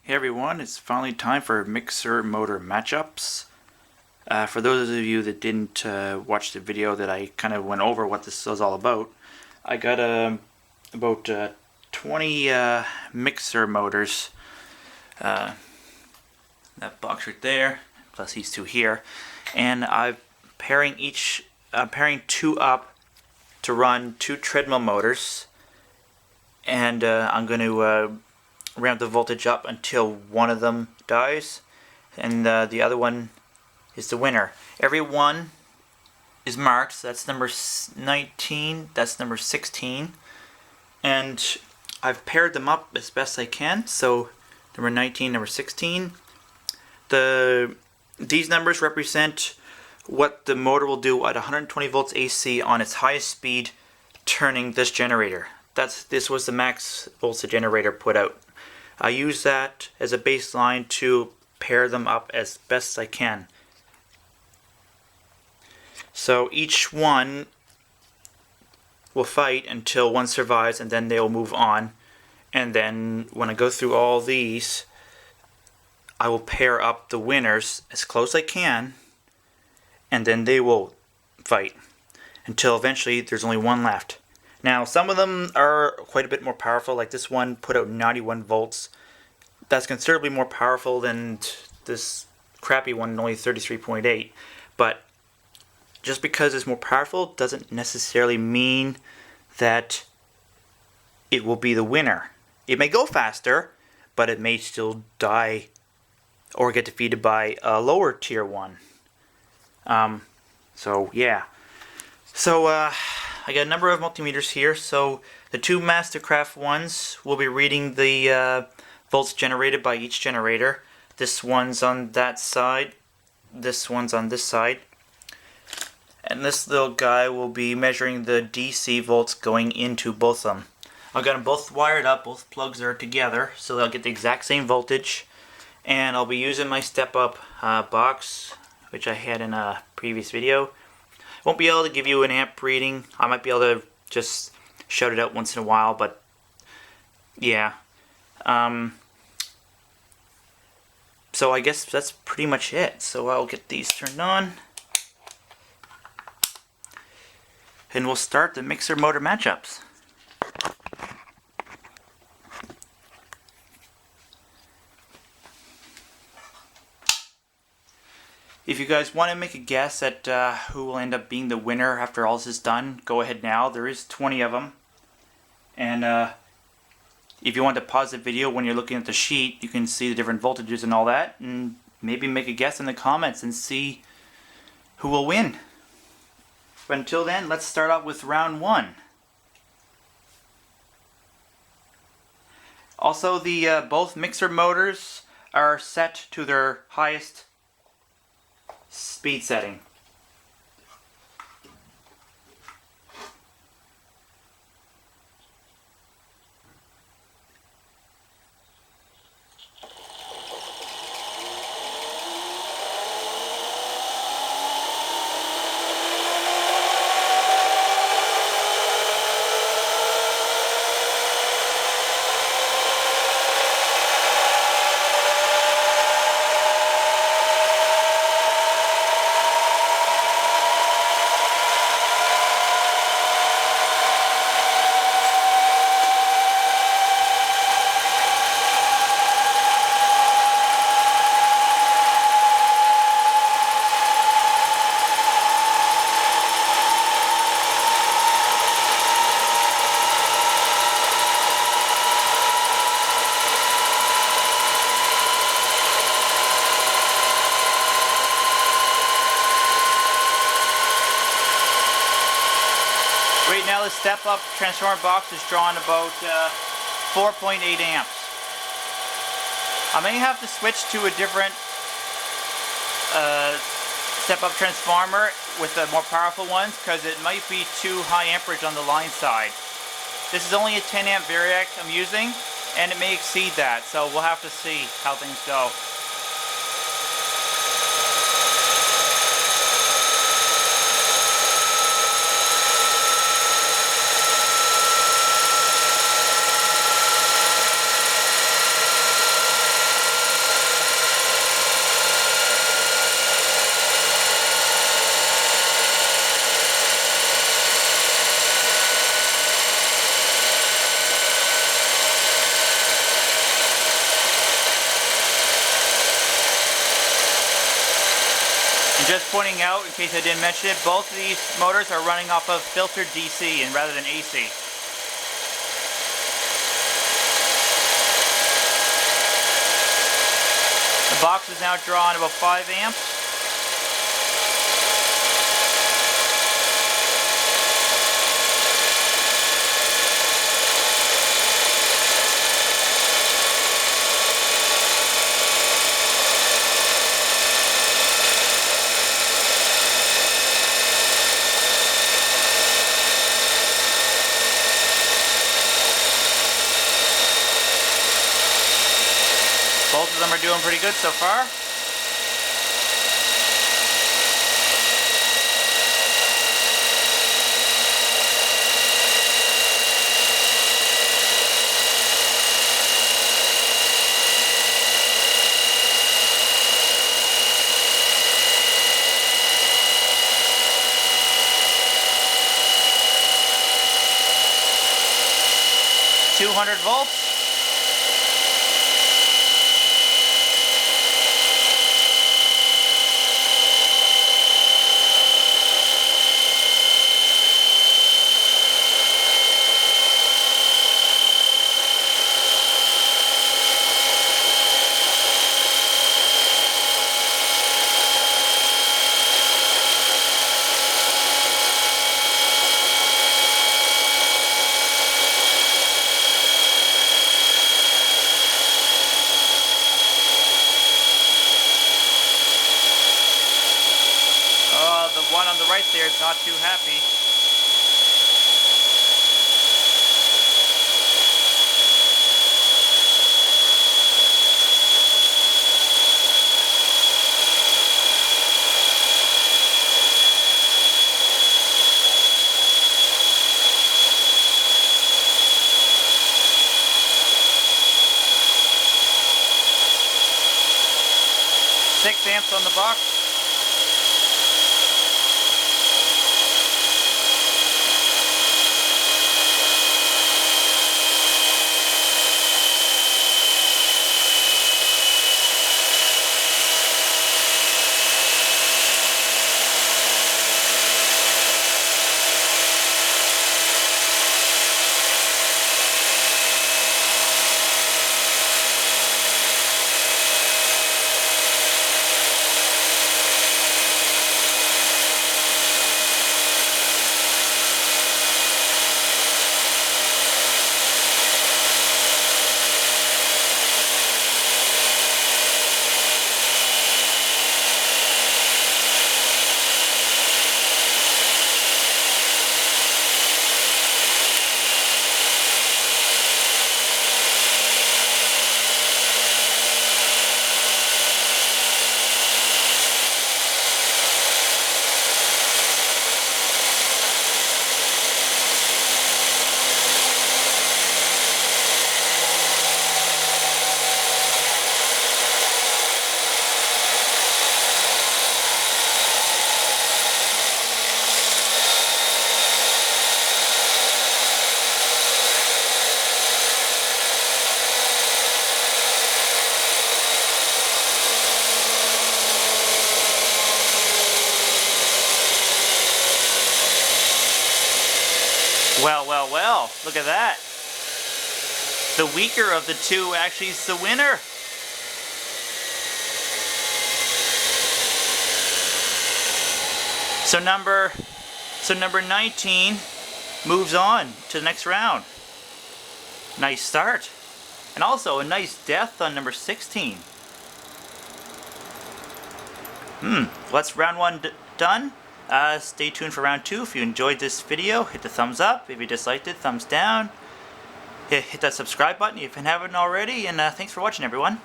Hey everyone, it's finally time for mixer motor matchups. For those of you that didn't watch the video that I kind of went over what this was all about, I got about 20 mixer motors. That box right there, plus these two here, and I'm pairing two up to run two treadmill motors, and I'm going to ramp the voltage up until one of them dies, and the other one is the winner. Every one is marked, so that's number 19, that's number 16, and I've paired them up as best I can. So number 19, number 16, these numbers represent what the motor will do at 120 volts AC on its highest speed turning this generator. This was the max volts the generator put out. I use that as a baseline to pair them up as best I can. So each one will fight until one survives, and then they'll move on. And then when I go through all these, I will pair up the winners as close as I can, and then they will fight until eventually there's only one left. Now, some of them are quite a bit more powerful, like this one put out 91 volts. That's considerably more powerful than this crappy one, only 33.8. But just because it's more powerful doesn't necessarily mean that it will be the winner. It may go faster, but it may still die or get defeated by a lower tier one. So yeah. So I got a number of multimeters here. So the two Mastercraft ones will be reading the volts generated by each generator. This one's on that side, this one's on this side, and this little guy will be measuring the DC volts going into both of them. I've got them both wired up, both plugs are together, so they'll get the exact same voltage. And I'll be using my step-up box, which I had in a previous video. Won't be able to give you an amp reading. I might be able to just shout it out once in a while, but yeah. So I guess that's pretty much it. So I'll get these turned on, and we'll start the mixer motor matchups. If you guys want to make a guess at who will end up being the winner after all this is done, go ahead now. There is 20 of them. And if you want to pause the video when you're looking at the sheet, you can see the different voltages and all that, and maybe make a guess in the comments and see who will win. But until then, let's start off with round one. Also, the both mixer motors are set to their highest speed setting. Right now the step-up transformer box is drawing about 4.8 amps. I may have to switch to a different step-up transformer with the more powerful ones, because it might be too high amperage on the line side. This is only a 10 amp variac I'm using, and it may exceed that, so we'll have to see how things go. Just pointing out, in case I didn't mention it, both of these motors are running off of filtered DC and rather than AC. The box is now drawing about 5 amps. Both of them are doing pretty good so far. .200 volts. The one on the right there is not too happy. Six amps on the box. Well, look at that. The weaker of the two actually is the winner. So number 19 moves on to the next round. Nice start. And also a nice death on number 16. Well, that's round one done. Stay tuned for round two. If you enjoyed this video, hit the thumbs up. If you disliked it, thumbs down. Hit that subscribe button if you haven't already. And thanks for watching, everyone.